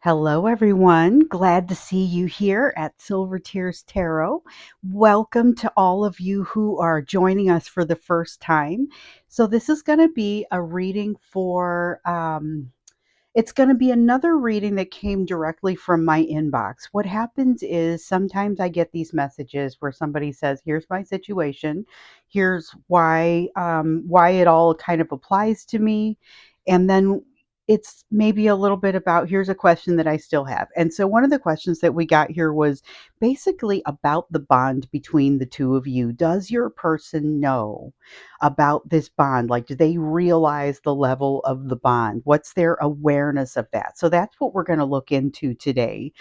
Hello, everyone. Glad to see you here at Silver Tears Tarot. Welcome to all of you who are joining us for the first time. So, this is going to be a reading it's going to be another reading that came directly from my inbox. What happens is sometimes I get these messages where somebody says, "Here's my situation. Here's why it all kind of applies to me," and then it's maybe a little bit about here's a question that I still have. And so one of the questions that we got here was basically about the bond between the two of you. Does your person know about this bond? Like, do they realize the level of the bond? What's their awareness of that? So that's what we're going to look into today,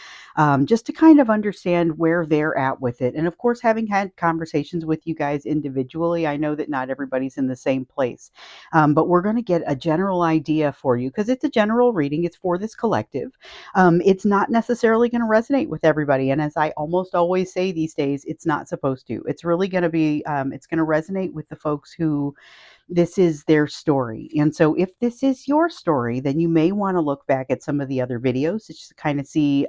just to kind of understand where they're at with it. And of course, having had conversations with you guys individually, I know that not everybody's in the same place, but we're going to get a general idea for you because it's a general reading. It's for this collective. It's not necessarily going to resonate with everybody. And as I almost always say these days, it's not supposed to. It's really going to be, it's going to resonate with the folks who this is their story. And so if this is your story, then you may want to look back at some of the other videos to just kind of see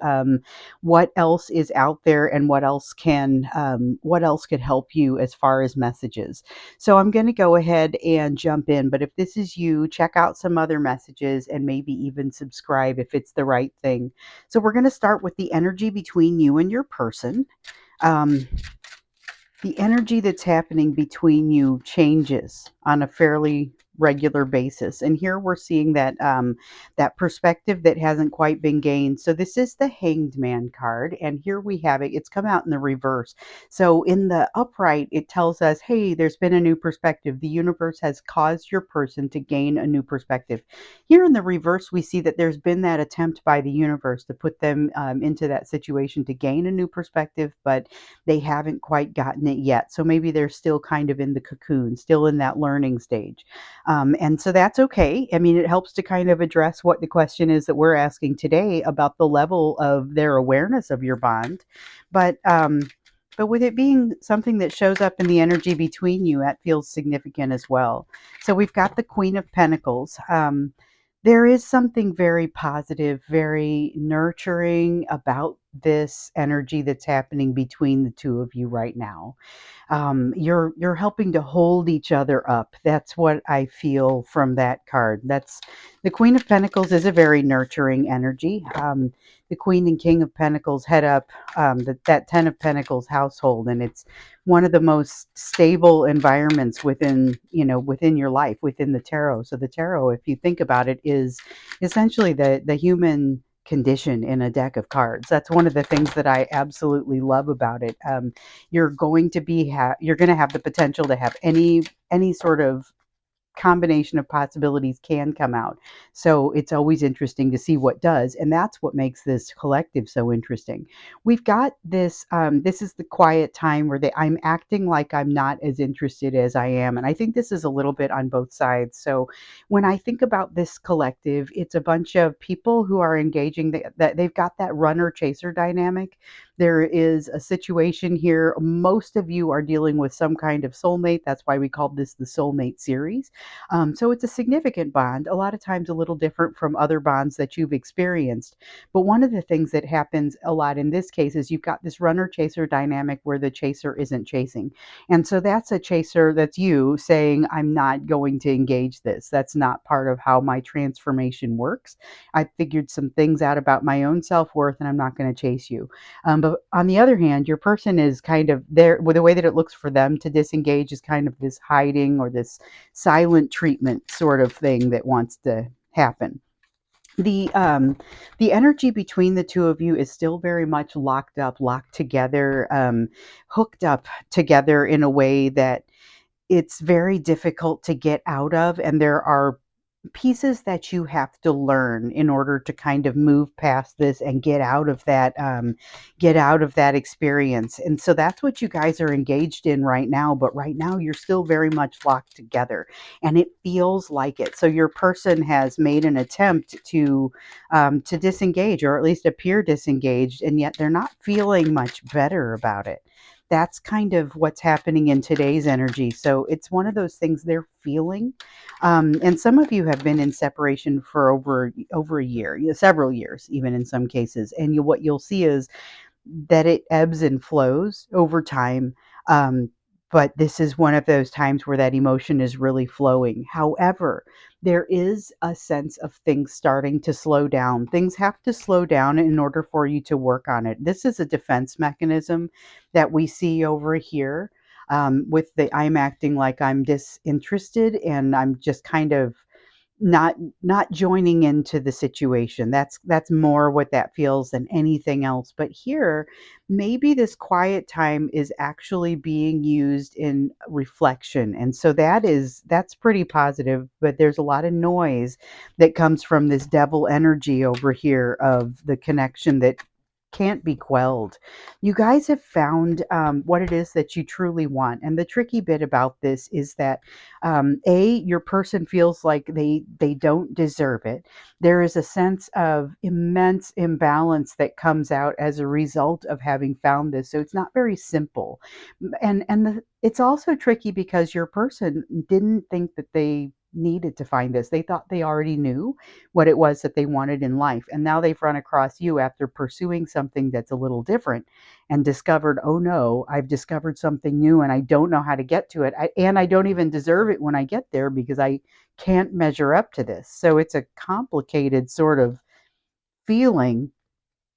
what else is out there and what else could help you as far as messages. So I'm going to go ahead and jump in. But if this is you, check out some other messages and maybe even subscribe if it's the right thing. So we're going to start with the energy between you and your person. Um, the energy that's happening between you changes on a fairly regular basis, and here we're seeing that that perspective that hasn't quite been gained. So this is the Hanged Man card, and here we have it. It's come out in the reverse. So in the upright it tells us, hey, there's been a new perspective. The universe has caused your person to gain a new perspective. Here in the reverse we see that there's been that attempt by the universe to put them into that situation to gain a new perspective, but they haven't quite gotten it yet. So maybe they're still kind of in the cocoon, still in that learning stage. And so that's okay. I mean, it helps to kind of address what the question is that we're asking today about the level of their awareness of your bond. But but with it being something that shows up in the energy between you, that feels significant as well. So we've got the Queen of Pentacles. There is something very positive, very nurturing about this energy that's happening between the two of you right now. You're helping to hold each other up. That's what I feel from that card. That's the Queen of Pentacles is a very nurturing energy. The Queen and King of Pentacles head up that Ten of Pentacles household, and it's one of the most stable environments within your life, within the tarot. So the tarot, if you think about it, is essentially the human condition in a deck of cards. That's one of the things that I absolutely love about it. You're going to have the potential to have any sort of combination of possibilities can come out. So it's always interesting to see what does. And that's what makes this collective so interesting. We've got this, this is the quiet time where I'm acting like I'm not as interested as I am. And I think this is a little bit on both sides. So when I think about this collective, it's a bunch of people who are engaging that they've got that runner chaser dynamic. There is a situation here. Most of you are dealing with some kind of soulmate. That's why we called this the soulmate series. So it's a significant bond, a lot of times a little different from other bonds that you've experienced. But one of the things that happens a lot in this case is you've got this runner chaser dynamic where the chaser isn't chasing. And so that's a chaser, that's you saying, I'm not going to engage this. That's not part of how my transformation works. I figured some things out about my own self worth and I'm not going to chase you. But on the other hand, your person is kind of there with the way that it looks for them to disengage is kind of this hiding or this silent treatment sort of thing that wants to happen. The energy between the two of you is still very much locked up, locked together, hooked up together in a way that it's very difficult to get out of, and there are pieces that you have to learn in order to kind of move past this and get out of that experience. And so that's what you guys are engaged in right now, but right now you're still very much locked together and it feels like it. So your person has made an attempt to disengage, or at least appear disengaged, and yet they're not feeling much better about it. That's kind of what's happening in today's energy. So it's one of those things they're feeling. And some of you have been in separation for over a year, several years, even in some cases. And what you'll see is that it ebbs and flows over time. Um, but this is one of those times where that emotion is really flowing. However, there is a sense of things starting to slow down. Things have to slow down in order for you to work on it. This is a defense mechanism that we see over here, with the I'm acting like I'm disinterested and I'm just kind of not not joining into the situation. That's more what that feels than anything else. But here, maybe this quiet time is actually being used in reflection. And so that's pretty positive, but there's a lot of noise that comes from this devil energy over here of the connection that can't be quelled. You guys have found what it is that you truly want. And the tricky bit about this is that your person feels like they don't deserve it. There is a sense of immense imbalance that comes out as a result of having found this. So it's not very simple. It's also tricky because your person didn't think that they needed to find this. They thought they already knew what it was that they wanted in life. And now they've run across you after pursuing something that's a little different and discovered, oh no, I've discovered something new and I don't know how to get to it. And I don't even deserve it when I get there because I can't measure up to this. So it's a complicated sort of feeling,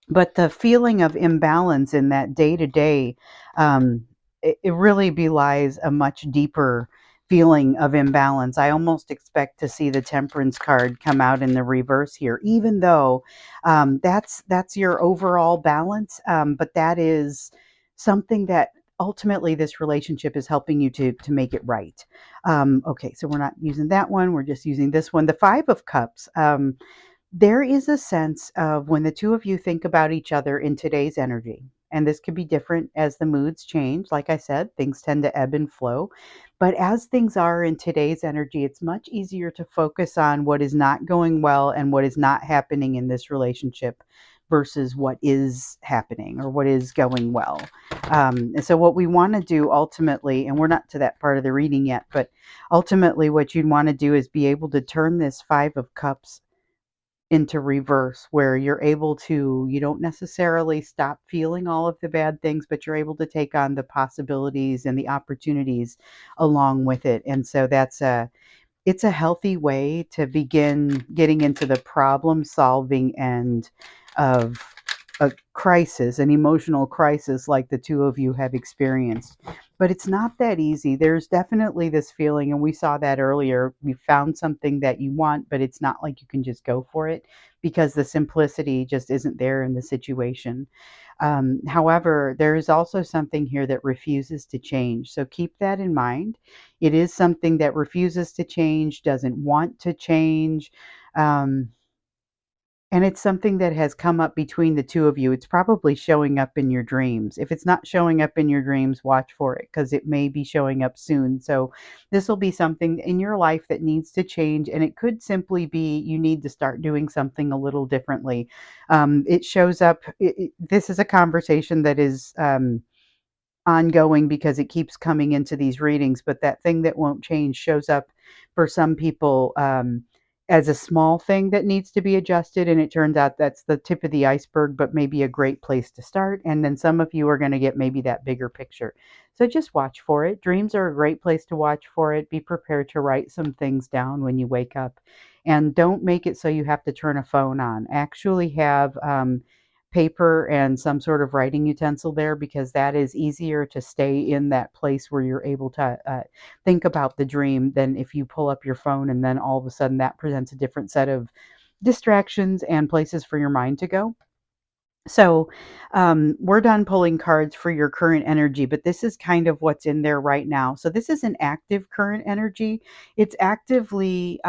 but the feeling of imbalance in that day to day, it really belies a much deeper feeling of imbalance. I almost expect to see the temperance card come out in the reverse here, even though that's your overall balance. But that is something that ultimately this relationship is helping you to make it right. Okay, so we're not using that one. We're just using this one. The Five of Cups. There is a sense of when the two of you think about each other in today's energy, and this could be different as the moods change. Like I said, things tend to ebb and flow. But as things are in today's energy, it's much easier to focus on what is not going well and what is not happening in this relationship versus what is happening or what is going well. And so, what we want to do ultimately, and we're not to that part of the reading yet, but ultimately, what you'd want to do is be able to turn this Five of Cups into reverse where you don't necessarily stop feeling all of the bad things, but you're able to take on the possibilities and the opportunities along with it. And so it's a healthy way to begin getting into the problem solving end of a crisis, an emotional crisis like the two of you have experienced. But it's not that easy. There's definitely this feeling, and we saw that earlier. You found something that you want, but it's not like you can just go for it because the simplicity just isn't there in the situation. However, there is also something here that refuses to change. So keep that in mind. It is something that refuses to change, doesn't want to change. Um, and it's something that has come up between the two of you. It's probably showing up in your dreams. If it's not showing up in your dreams, watch for it because it may be showing up soon. So, this will be something in your life that needs to change. And it could simply be you need to start doing something a little differently. It shows up, this is a conversation that is. Ongoing because it keeps coming into these readings, but that thing that won't change shows up for some people as a small thing that needs to be adjusted. And it turns out that's the tip of the iceberg, but maybe a great place to start. And then some of you are going to get maybe that bigger picture. So just watch for it. Dreams are a great place to watch for it. Be prepared to write some things down when you wake up. And don't make it so you have to turn a phone on. Actually, have paper and some sort of writing utensil there because that is easier to stay in that place where you're able to think about the dream than if you pull up your phone and then all of a sudden that presents a different set of distractions and places for your mind to go. So, we're done pulling cards for your current energy, but this is kind of what's in there right now. So, this is an active current energy. It's actively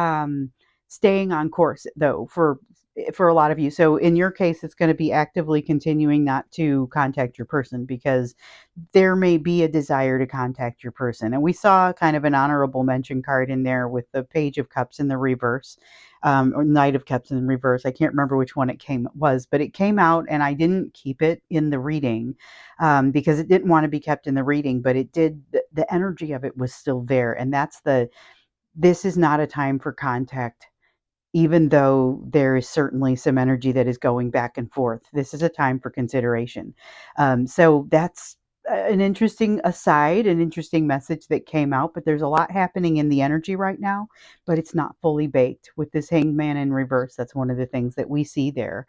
staying on course, though, for for a lot of you. So in your case, it's going to be actively continuing not to contact your person because there may be a desire to contact your person. And we saw kind of an honorable mention card in there with the Page of Cups in the reverse, or Knight of Cups in reverse. I can't remember which one it was, but it came out, and I didn't keep it in the reading because it didn't want to be kept in the reading, but it did. The energy of it was still there, and that's the. This is not a time for contact, even though there is certainly some energy that is going back and forth. This is a time for consideration. So that's an interesting aside, an interesting message that came out, but there's a lot happening in the energy right now, but it's not fully baked with this Hanged Man in reverse. That's one of the things that we see there.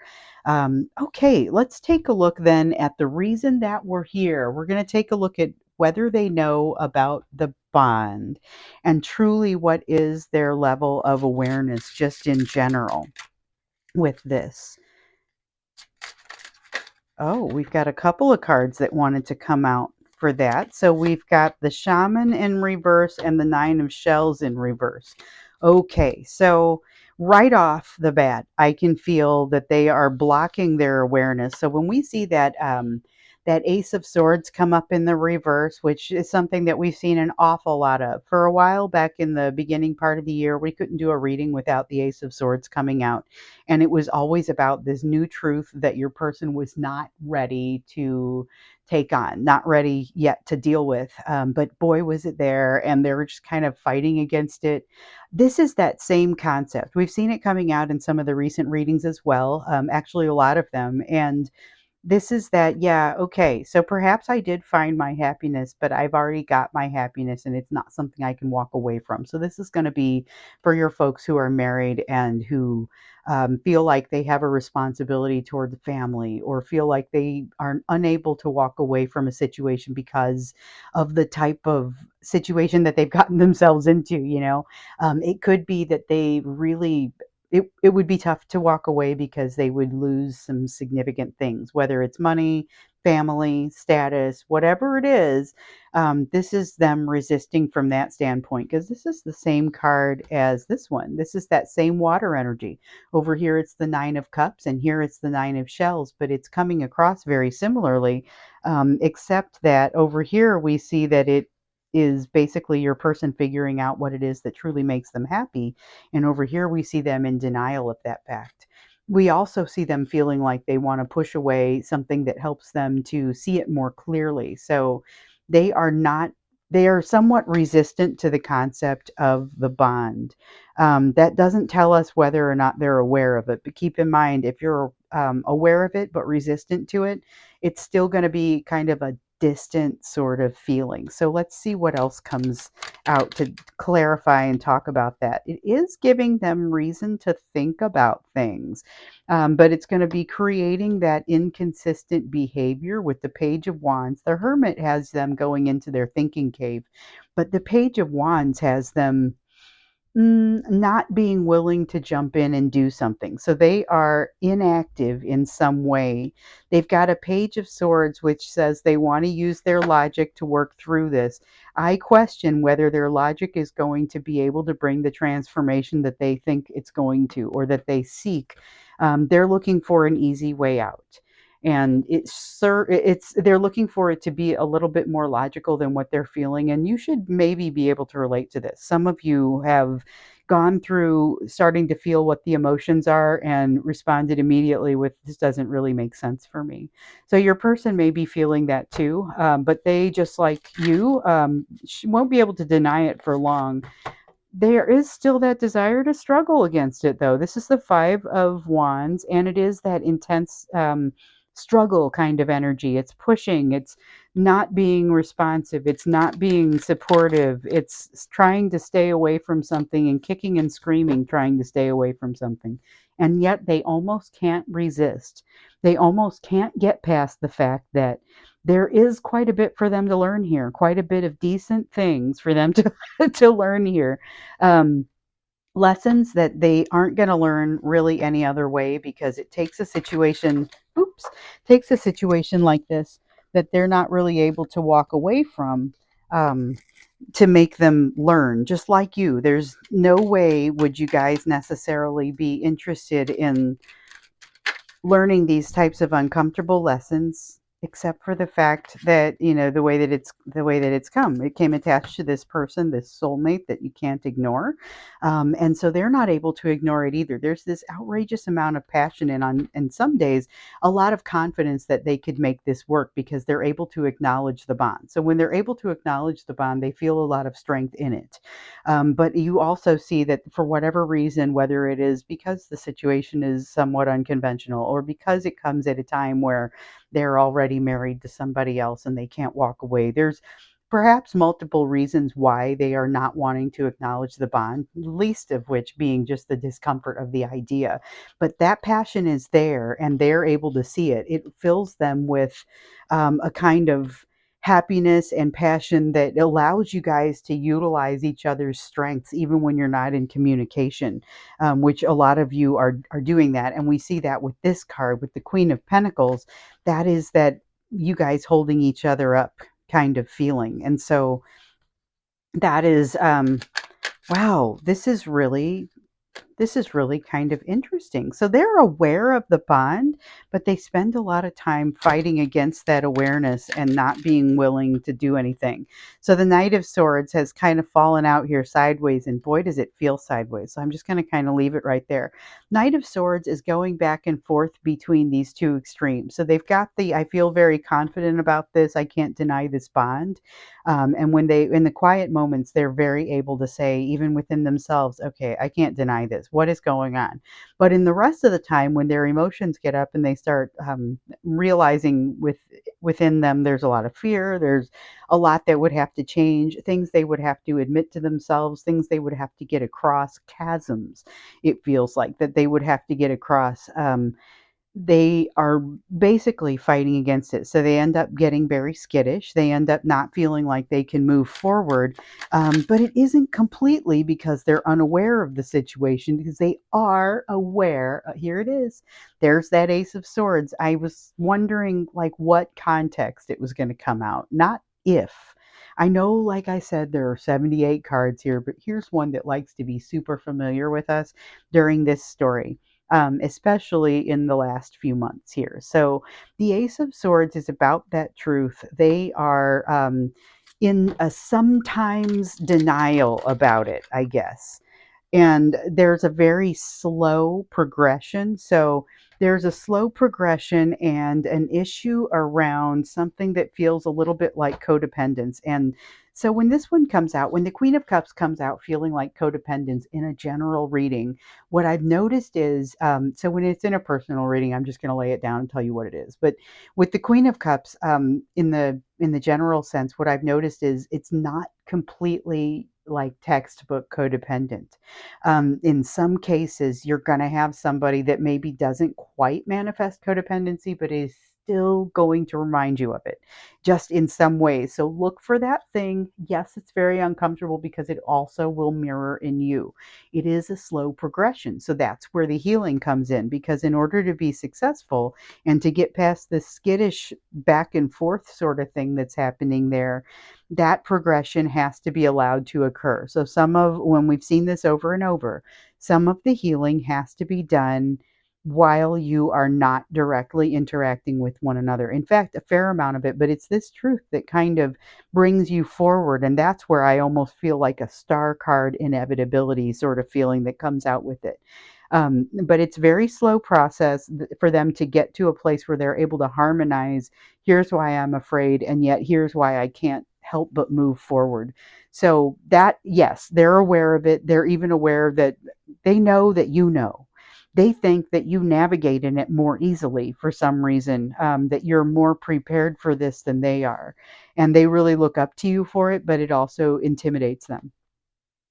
Okay, let's take a look then at the reason that we're here. We're going to take a look at whether they know about the bond and truly what is their level of awareness just in general with this. Oh, we've got a couple of cards that wanted to come out for that. So we've got the Shaman in reverse and the Nine of Shells in reverse. Okay, so right off the bat, I can feel that they are blocking their awareness. So when we see that Ace of Swords come up in the reverse, which is something that we've seen an awful lot of. For a while back in the beginning part of the year, we couldn't do a reading without the Ace of Swords coming out. And it was always about this new truth that your person was not ready to take on, not ready yet to deal with. But boy, was it there, and they were just kind of fighting against it. This is that same concept. We've seen it coming out in some of the recent readings as well, actually, a lot of them. And this is that, yeah, okay, so perhaps I did find my happiness, but I've already got my happiness and it's not something I can walk away from. So this is going to be for your folks who are married and who feel like they have a responsibility toward the family, or feel like they are unable to walk away from a situation because of the type of situation that they've gotten themselves into, it could be that they really it would be tough to walk away because they would lose some significant things, whether it's money, family, status, whatever it is. This is them resisting from that standpoint because this is the same card as this one. This is that same water energy. Over here, it's the Nine of Cups, and here it's the Nine of Shells, but it's coming across very similarly, except that over here we see that it is basically your person figuring out what it is that truly makes them happy, and over here, we see them in denial of that fact. We also see them feeling like they want to push away something that helps them to see it more clearly. So they are not, they are somewhat resistant to the concept of the bond. That doesn't tell us whether or not they're aware of it. But keep in mind, if you're aware of it but resistant to it, it's still going to be kind of a distant sort of feeling. So let's see what else comes out to clarify and talk about that. It is giving them reason to think about things, but it's going to be creating that inconsistent behavior with the Page of Wands. The Hermit has them going into their thinking cave, but the Page of Wands has them not being willing to jump in and do something. So they are inactive in some way. They've got a Page of Swords, which says they want to use their logic to work through this. I question whether their logic is going to be able to bring the transformation that they think it's going to, or that they seek. They're looking for an easy way out. And it's they're looking for it to be a little bit more logical than what they're feeling. And you should maybe be able to relate to this. Some of you have gone through starting to feel what the emotions are and responded immediately with, this doesn't really make sense for me. So your person may be feeling that too, but they, just like you, won't be able to deny it for long. There is still that desire to struggle against it, though. This is the Five of Wands, and it is that intense struggle kind of energy. It's pushing, it's not being responsive, it's not being supportive, it's trying to stay away from something and kicking and screaming, trying to stay away from something. And yet they almost can't resist. They almost can't get past the fact that there is quite a bit for them to learn here, quite a bit of decent things for them to to learn here. Um, Lessons that they aren't going to learn really any other way, because it takes a situation, takes a situation like this that they're not really able to walk away from, um, to make them learn. Just like you, there's no way would you guys necessarily be interested in learning these types of uncomfortable lessons, except for the fact that, the way that it's come. It came attached to this person, this soulmate that you can't ignore. And so they're not able to ignore it either. There's this outrageous amount of passion and some days a lot of confidence that they could make this work because they're able to acknowledge the bond. So when they're able to acknowledge the bond, they feel a lot of strength in it. But you also see that for whatever reason, whether it is because the situation is somewhat unconventional or because it comes at a time where they're already married to somebody else and they can't walk away, there's perhaps multiple reasons why they are not wanting to acknowledge the bond, least of which being just the discomfort of the idea. But that passion is there and they're able to see it. It fills them with a kind of happiness and passion that allows you guys to utilize each other's strengths even when you're not in communication, which a lot of you are doing that. And we see that with this card, with the Queen of Pentacles. That is that you guys holding each other up kind of feeling. And so that is, wow, this is really kind of interesting. So they're aware of the bond, but they spend a lot of time fighting against that awareness and not being willing to do anything. So the Knight of Swords has kind of fallen out here sideways, and boy, does it feel sideways. So I'm just going to kind of leave it right there. Knight of Swords is going back and forth between these two extremes. So they've got the I feel very confident about this, I can't deny this bond. And when they, in the quiet moments, they're very able to say, even within themselves, okay, I can't deny this. What is going on? But in the rest of the time, when their emotions get up and they start realizing within them, there's a lot of fear. There's a lot that would have to change, things they would have to admit to themselves, things they would have to get across, chasms, it feels like, that they would have to get across. They are basically fighting against it. So they end up getting very skittish. They end up not feeling like they can move forward. But it isn't completely because they're unaware of the situation, because they are aware. Here it is. There's that Ace of Swords. I was wondering, like, what context it was going to come out, not if. I know, like I said, there are 78 cards here, but here's one that likes to be super familiar with us during this story, especially in the last few months here. So the Ace of Swords is about that truth. They are in a sometimes denial about it, I guess. And there's a very slow progression. So there's a slow progression and an issue around something that feels a little bit like codependence. And so when this one comes out, when the Queen of Cups comes out feeling like codependence in a general reading, what I've noticed is, so when it's in a personal reading, I'm just going to lay it down and tell you what it is. But with the Queen of Cups, in the general sense, what I've noticed is it's not completely like textbook codependent. In some cases, you're going to have somebody that maybe doesn't quite manifest codependency, but is still going to remind you of it, just in some ways. So look for that thing. Yes, it's very uncomfortable because it also will mirror in you. It is a slow progression. So that's where the healing comes in, because in order to be successful and to get past this skittish back and forth sort of thing that's happening there, that progression has to be allowed to occur. So when we've seen this over and over, some of the healing has to be done while you are not directly interacting with one another. In fact, a fair amount of it, but it's this truth that kind of brings you forward. And that's where I almost feel like a star card inevitability sort of feeling that comes out with it. But it's very slow process for them to get to a place where they're able to harmonize. Here's why I'm afraid, and yet here's why I can't help but move forward. So that, yes, they're aware of it. They're even aware that they know that you know. They think that you navigate in it more easily for some reason, that you're more prepared for this than they are. And they really look up to you for it, but it also intimidates them.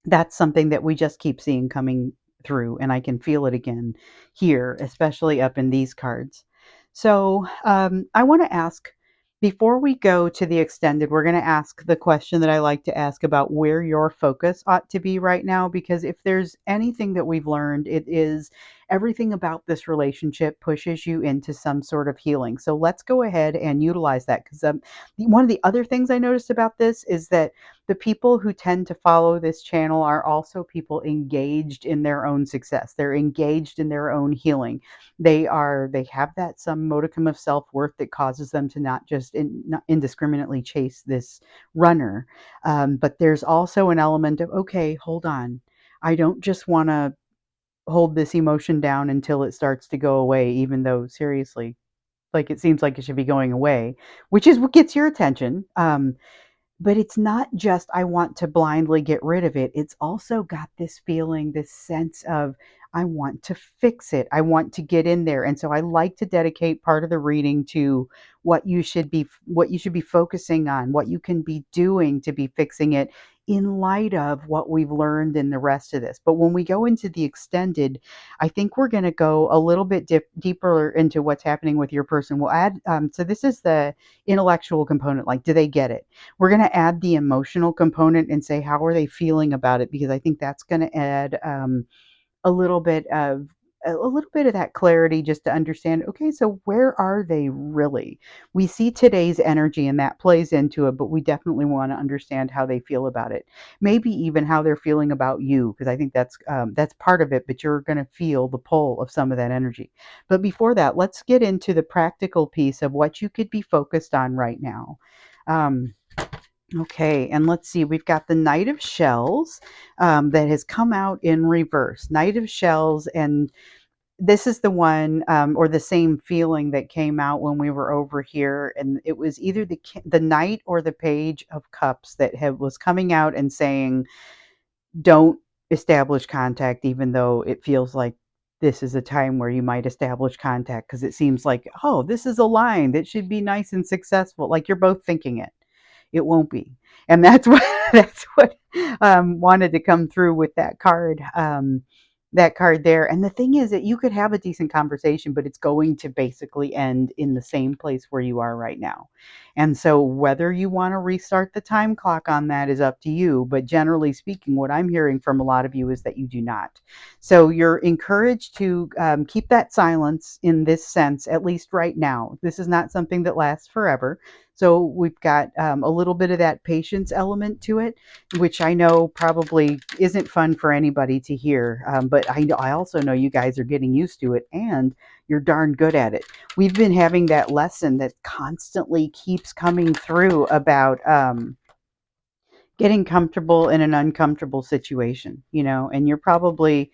That's something that we just keep seeing coming through, and I can feel it again here, especially up in these cards. So I want to ask, before we go to the extended, we're going to ask the question that I like to ask about where your focus ought to be right now, because if there's anything that we've learned, it is everything about this relationship pushes you into some sort of healing. So let's go ahead and utilize that, because one of the other things I noticed about this is that the people who tend to follow this channel are also people engaged in their own success. They're engaged in their own healing. They have that some modicum of self-worth that causes them to not just not indiscriminately chase this runner. But there's also an element of, okay, hold on. I don't just want to hold this emotion down until it starts to go away, even though seriously, like it seems like it should be going away, which is what gets your attention. But it's not just I want to blindly get rid of it. It's also got this feeling, this sense of I want to fix it. I want to get in there. And so I like to dedicate part of the reading to what you should be focusing on, what you can be doing to be fixing it in light of what we've learned in the rest of this. But when we go into the extended, I think we're going to go a little bit deeper into what's happening with your person. We'll add, so this is the intellectual component. Like, do they get it? We're going to add the emotional component and say, how are they feeling about it? Because I think that's going to add a little bit of that clarity, just to understand, okay, so where are they really? We see today's energy and that plays into it, but we definitely want to understand how they feel about it. Maybe even how they're feeling about you, because I think that's part of it, but you're going to feel the pull of some of that energy. But before that, let's get into the practical piece of what you could be focused on right now. um, Okay, and let's see, we've got the Knight of Shells that has come out in reverse. Knight of Shells, and this is the one, or the same feeling that came out when we were over here, and it was either the Knight or the Page of Cups that was coming out and saying, "Don't establish contact," even though it feels like this is a time where you might establish contact because it seems like, oh, this is a line that should be nice and successful. Like you're both thinking it. It won't be. And that's what that's what wanted to come through with that card there. And the thing is that you could have a decent conversation, but it's going to basically end in the same place where you are right now. And so whether you want to restart the time clock on that is up to you. But generally speaking, what I'm hearing from a lot of you is that you do not. So you're encouraged to keep that silence in this sense, at least right now. This is not something that lasts forever. So we've got a little bit of that patience element to it, which I know probably isn't fun for anybody to hear. But I also know you guys are getting used to it, and you're darn good at it. We've been having that lesson that constantly keeps coming through about getting comfortable in an uncomfortable situation, and you're probably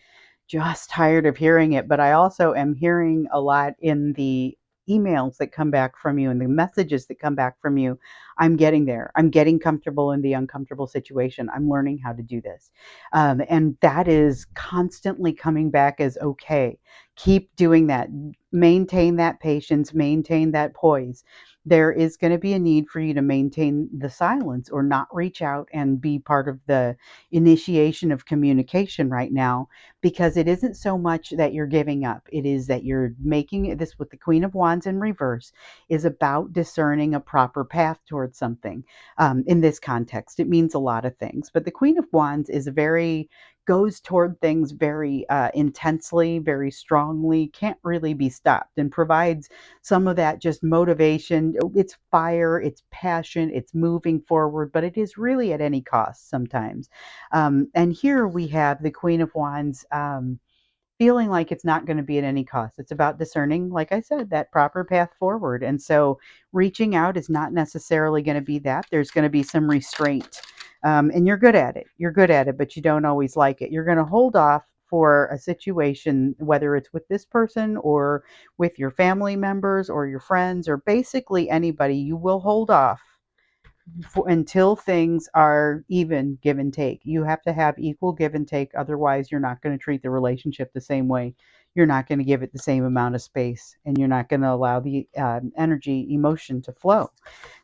just tired of hearing it. But I also am hearing a lot in the emails that come back from you and the messages that come back from you. I'm getting there. I'm getting comfortable in the uncomfortable situation. I'm learning how to do this. And that is constantly coming back as okay. Keep doing that. Maintain that patience, maintain that poise. There is going to be a need for you to maintain the silence or not reach out and be part of the initiation of communication right now, because it isn't so much that you're giving up. It is that you're making it, this with the Queen of Wands in reverse is about discerning a proper path towards something. In this context, it means a lot of things, but the Queen of Wands is very goes toward things very intensely, very strongly, can't really be stopped, and provides some of that just motivation. It's fire, it's passion, it's moving forward, but it is really at any cost sometimes. And here we have the Queen of Wands feeling like it's not going to be at any cost. It's about discerning, like I said, that proper path forward. And so reaching out is not necessarily going to be that. There's going to be some restraint. And you're good at it. You're good at it, but you don't always like it. You're going to hold off for a situation, whether it's with this person or with your family members or your friends or basically anybody. You will hold off until things are even give and take. You have to have equal give and take. Otherwise, you're not going to treat the relationship the same way. You're not going to give it the same amount of space, and you're not going to allow the energy, emotion to flow.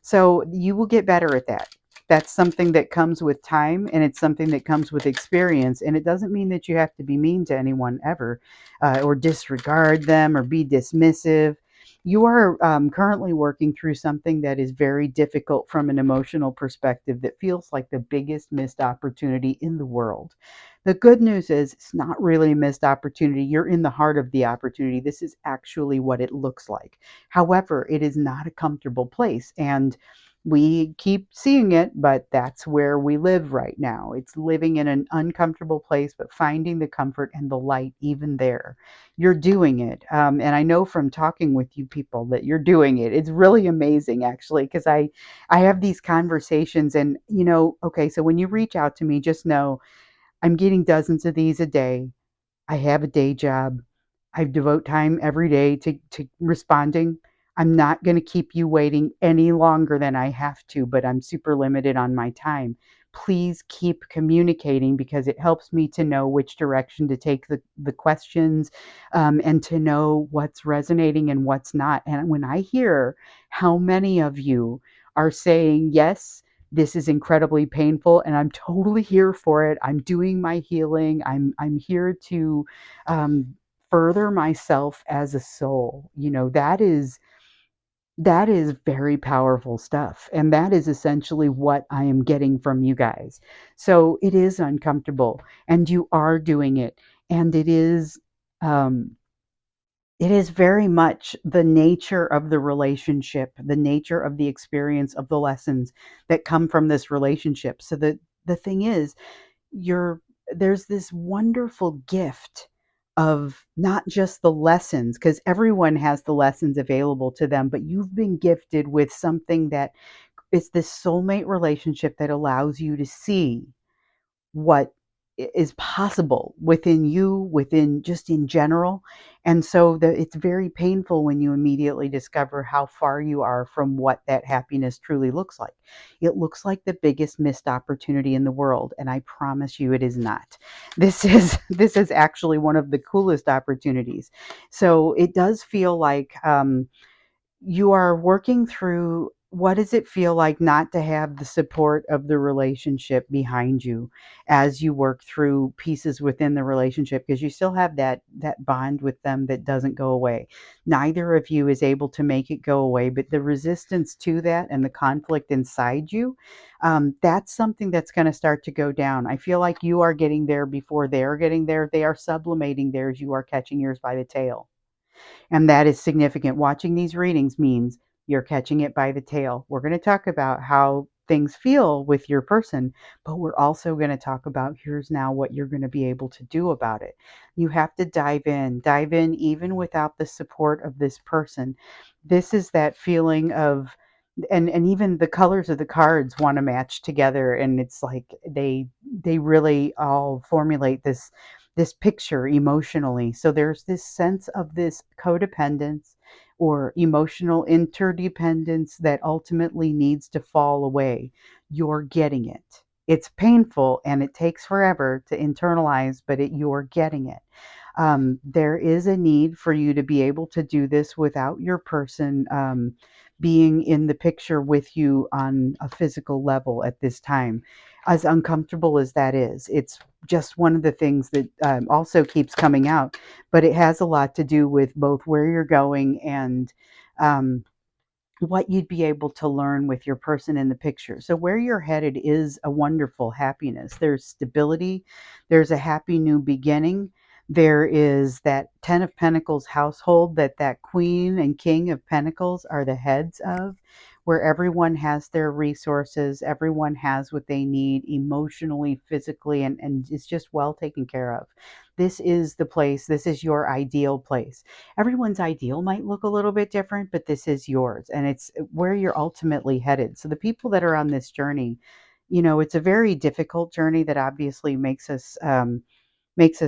So you will get better at that. That's something that comes with time, and it's something that comes with experience. And it doesn't mean that you have to be mean to anyone ever, or disregard them, or be dismissive. You are currently working through something that is very difficult from an emotional perspective that feels like the biggest missed opportunity in the world. The good news is it's not really a missed opportunity. You're in the heart of the opportunity. This is actually what it looks like. However, it is not a comfortable place. And we keep seeing it, but that's where we live right now. It's living in an uncomfortable place, but finding the comfort and the light even there. You're doing it. And I know from talking with you people that you're doing it. It's really amazing, actually, because I have these conversations and, okay, so when you reach out to me, just know I'm getting dozens of these a day. I have a day job. I devote time every day to responding. I'm not going to keep you waiting any longer than I have to, but I'm super limited on my time. Please keep communicating because it helps me to know which direction to take the questions, and to know what's resonating and what's not. And when I hear how many of you are saying, yes, this is incredibly painful and I'm totally here for it. I'm doing my healing. I'm here to um, further myself as a soul. That is very powerful stuff. And that is essentially what I am getting from you guys. So it is uncomfortable and you are doing it. And um, it is very much the nature of the relationship, the nature of the experience of the lessons that come from this relationship. So the thing is, you're there's this wonderful gift of not just the lessons, because everyone has the lessons available to them, but you've been gifted with something that is this soulmate relationship that allows you to see what is possible within you, within just in general. And so it's very painful when you immediately discover how far you are from what that happiness truly looks like. It looks like the biggest missed opportunity in the world, and I promise you it is not. This is actually one of the coolest opportunities. So it does feel like you are working through what does it feel like not to have the support of the relationship behind you as you work through pieces within the relationship, because you still have that bond with them that doesn't go away. Neither of you is able to make it go away, but the resistance to that and the conflict inside you, that's something that's going to start to go down. I feel like you are getting there before they're getting there. They are sublimating theirs, you are catching yours by the tail, and that is significant. Watching these readings means you're catching it by the tail. We're going to talk about how things feel with your person, but we're also going to talk about here's now what you're going to be able to do about it. You have to dive in even without the support of this person. This is that feeling of, and even the colors of the cards want to match together, and it's like they really all formulate this picture emotionally. So there's this sense of this codependence or emotional interdependence that ultimately needs to fall away. You're getting it. It's painful and it takes forever to internalize, but you're getting it. There is a need for you to be able to do this without your person being in the picture with you on a physical level at this time. As uncomfortable as that is, it's just one of the things that also keeps coming out, but it has a lot to do with both where you're going and um, what you'd be able to learn with your person in the picture. So where you're headed is a wonderful happiness. There's stability, there's a happy new beginning. There is that 10 of Pentacles household that Queen and King of Pentacles are the heads of, where everyone has their resources, everyone has what they need emotionally, physically, and it's just well taken care of. This is the place, this is your ideal place. Everyone's ideal might look a little bit different, but this is yours and it's where you're ultimately headed. So the people that are on this journey, it's a very difficult journey that obviously makes us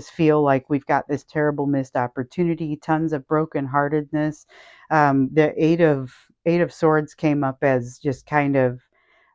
feel like we've got this terrible missed opportunity, tons of brokenheartedness. The eight of swords came up as just kind of,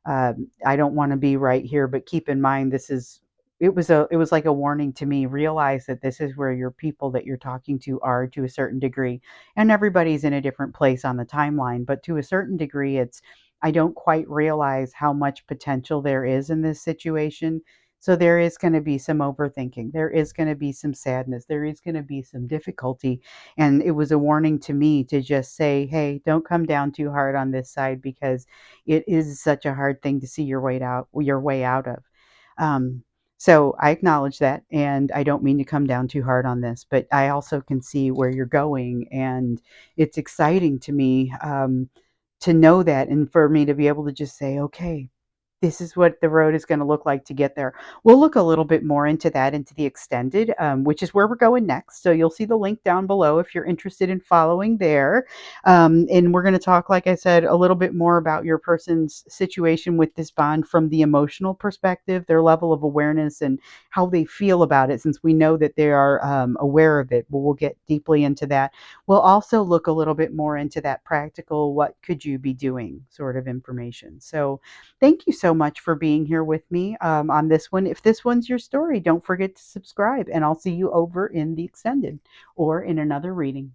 I don't want to be right here, but keep in mind this is, it was like a warning to me. Realize that this is where your people that you're talking to are to a certain degree, and everybody's in a different place on the timeline, but to a certain degree, it's, I don't quite realize how much potential there is in this situation. So there is going to be some overthinking. There is going to be some sadness. There is going to be some difficulty. And it was a warning to me to just say, hey, don't come down too hard on this side because it is such a hard thing to see your way out of. Um, So I acknowledge that, and I don't mean to come down too hard on this, but I also can see where you're going, and it's exciting to me to know that, and for me to be able to just say, okay, this is what the road is going to look like to get there. We'll look a little bit more into that, into the extended, which is where we're going next. So you'll see the link down below if you're interested in following there. And we're going to talk, like I said, a little bit more about your person's situation with this bond from the emotional perspective, their level of awareness, and how they feel about it, since we know that they are aware of it. But we'll get deeply into that. We'll also look a little bit more into that practical, what could you be doing sort of information. So, thank you so much for being here with me on this one. If this one's your story, don't forget to subscribe, and I'll see you over in the extended or in another reading.